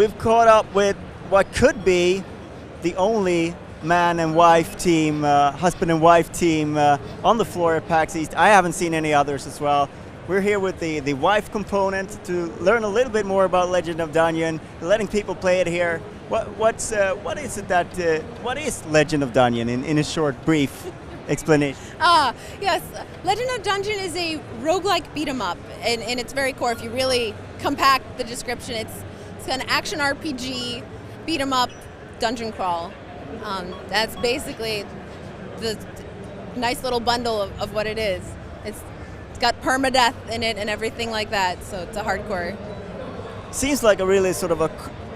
we've caught up with what could be the only man and wife team, husband and wife team on the floor at PAX East. I haven't seen any others as well. We're here with the wife component to learn a little bit more about Legend of Dungeon, letting people play it here. What is Legend of Dungeon in a short, brief explanation? Yes, Legend of Dungeon is a roguelike beat 'em up in its very core. If you really compact the description, it's an action RPG beat 'em up dungeon crawl. That's basically the nice little bundle of what it is. It's got permadeath in it and everything like that, so it's a hardcore. Seems like a really sort of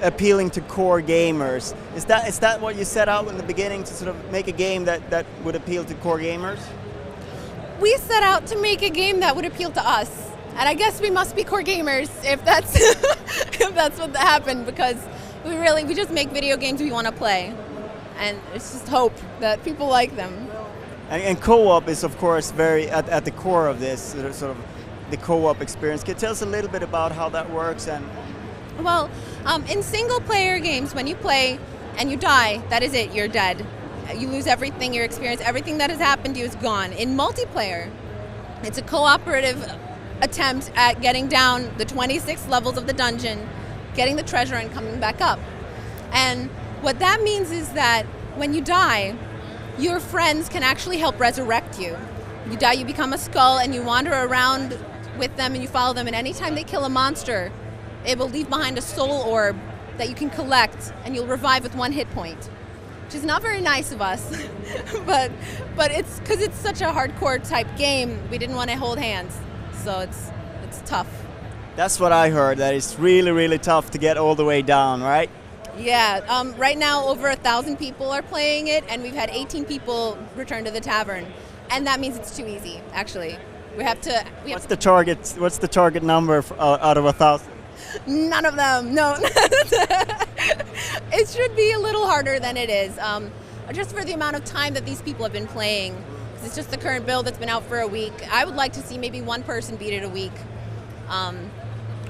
appealing to core gamers. Is that what you set out in the beginning, to sort of make a game that would appeal to core gamers? We set out to make a game that would appeal to us, and I guess we must be core gamers if that's if that's what happened, because we just make video games we want to play, and it's just hope that people like them. And co-op is, of course, very at the core of this, sort of the co-op experience. Can you tell us a little bit about how that works? And well, in single-player games, when you play and you die, that is it, you're dead. You lose everything, your experience, everything that has happened to you is gone. In multiplayer, it's a cooperative attempt at getting down the 26 levels of the dungeon, getting the treasure and coming back up. And what that means is that when you die, your friends can actually help resurrect you. You die, you become a skull, and you wander around with them and you follow them, and anytime they kill a monster, it will leave behind a soul orb that you can collect, and you'll revive with 1 hit point. Which is not very nice of us, but it's because it's such a hardcore type game, we didn't want to hold hands, so it's tough. That's what I heard, that it's really, really tough to get all the way down, right? Yeah, right now over 1,000 people are playing it, and we've had 18 people return to the tavern, and that means it's too easy. Actually, What's the target number out of 1,000? None of them. No, it should be a little harder than it is. Just for the amount of time that these people have been playing. It's just the current build that's been out for a week. I would like to see maybe one person beat it a week,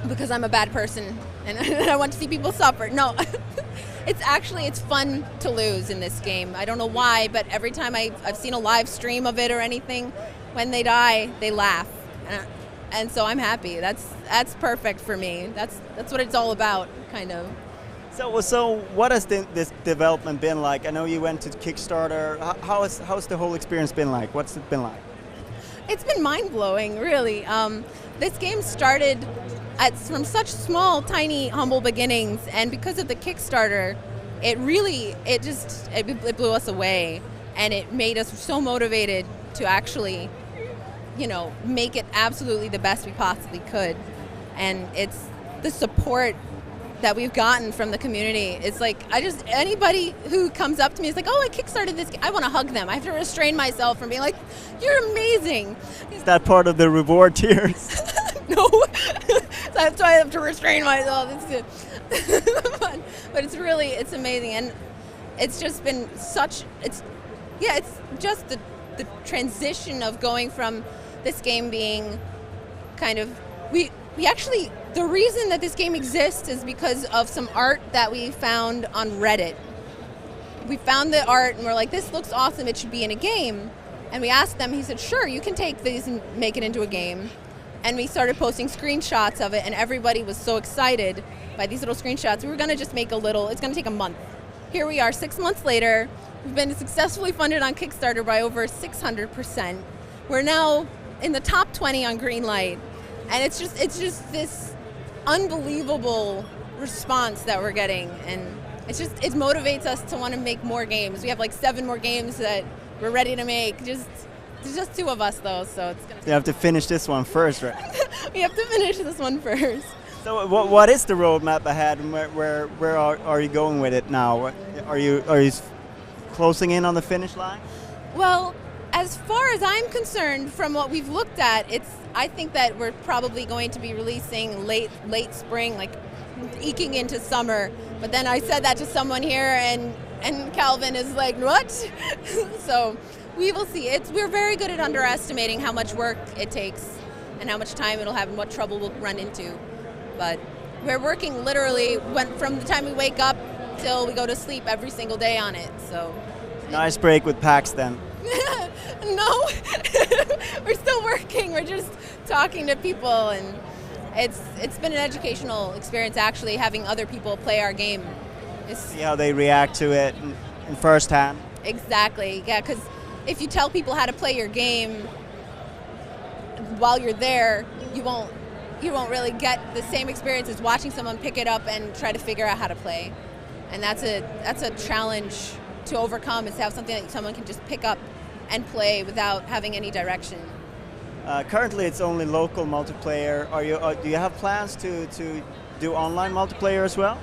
because I'm a bad person and I want to see people suffer. No, it's fun to lose in this game. I don't know why, but every time I've seen a live stream of it or anything, when they die, they laugh, and so I'm happy. That's perfect for me. That's what it's all about, kind of. So what has this development been like? I know you went to Kickstarter. How's the whole experience been like? What's it been like? It's been mind-blowing, really. This game started from such small, tiny, humble beginnings, and because of the Kickstarter, it blew us away, and it made us so motivated to actually, make it absolutely the best we possibly could. And it's the support that we've gotten from the community. It's like, anybody who comes up to me is like, oh, I Kickstarted this game, I want to hug them. I have to restrain myself from being like, you're amazing. Is that part of the reward tiers? No. So I have to restrain myself. It's good. but it's amazing. And it's just been it's just the transition of going from this game being kind of, we actually, the reason that this game exists is because of some art that we found on Reddit. We found the art and we're like, this looks awesome, it should be in a game. And we asked them, he said, sure, you can take these and make it into a game. And we started posting screenshots of it, and everybody was so excited by these little screenshots. We were gonna just make it's gonna take a month. Here we are, 6 months later. We've been successfully funded on Kickstarter by over 600%. We're now in the top 20 on Greenlight. And it's just this unbelievable response that we're getting, and it motivates us to want to make more games. We have like 7 more games that we're ready to make. There's just 2 of us though, so it's gonna. You have to finish this one first, right? We have to finish this one first. So what is the roadmap ahead, and where are you going with it now? Are you closing in on the finish line? Well, as far as I'm concerned, from what we've looked at, I think that we're probably going to be releasing late spring, like eking into summer. But then I said that to someone here, and Calvin is like, what? So we will see. We're very good at underestimating how much work it takes and how much time it'll have and what trouble we'll run into. But we're working literally from the time we wake up till we go to sleep every single day on it. So Nice break with PAX then. no, we're still working. We're just talking to people, and it's been an educational experience actually having other people play our game. See how they react to it in first hand. Exactly, yeah, because if you tell people how to play your game while you're there, you won't really get the same experience as watching someone pick it up and try to figure out how to play. And that's a challenge to overcome, is to have something that someone can just pick up and play without having any direction. Currently, it's only local multiplayer. Do you have plans to do online multiplayer as well?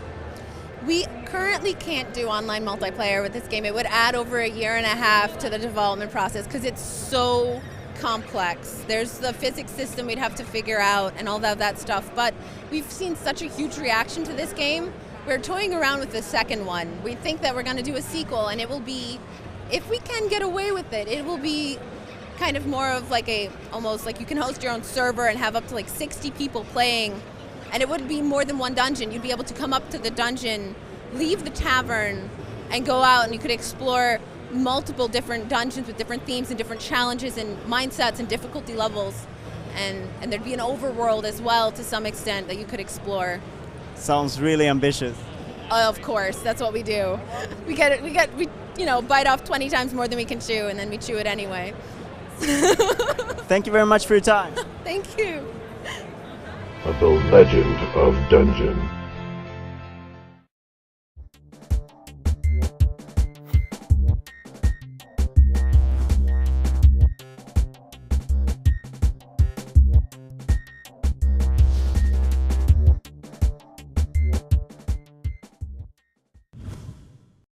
We currently can't do online multiplayer with this game. It would add over a year and a half to the development process because it's so complex. There's the physics system we'd have to figure out and all of that stuff. But we've seen such a huge reaction to this game. We're toying around with the second one. We think that we're going to do a sequel, and it will be, if we can get away with it, it will be kind of more of like almost like you can host your own server and have up to like 60 people playing. And it wouldn't be more than one dungeon. You'd be able to come up to the dungeon, leave the tavern, and go out, and you could explore multiple different dungeons with different themes and different challenges and mindsets and difficulty levels. And there'd be an overworld as well to some extent that you could explore. Sounds really ambitious. Of course, that's what we do. We bite off 20 times more than we can chew, and then we chew it anyway. Thank you very much for your time. Thank you. The Legend of Dungeon.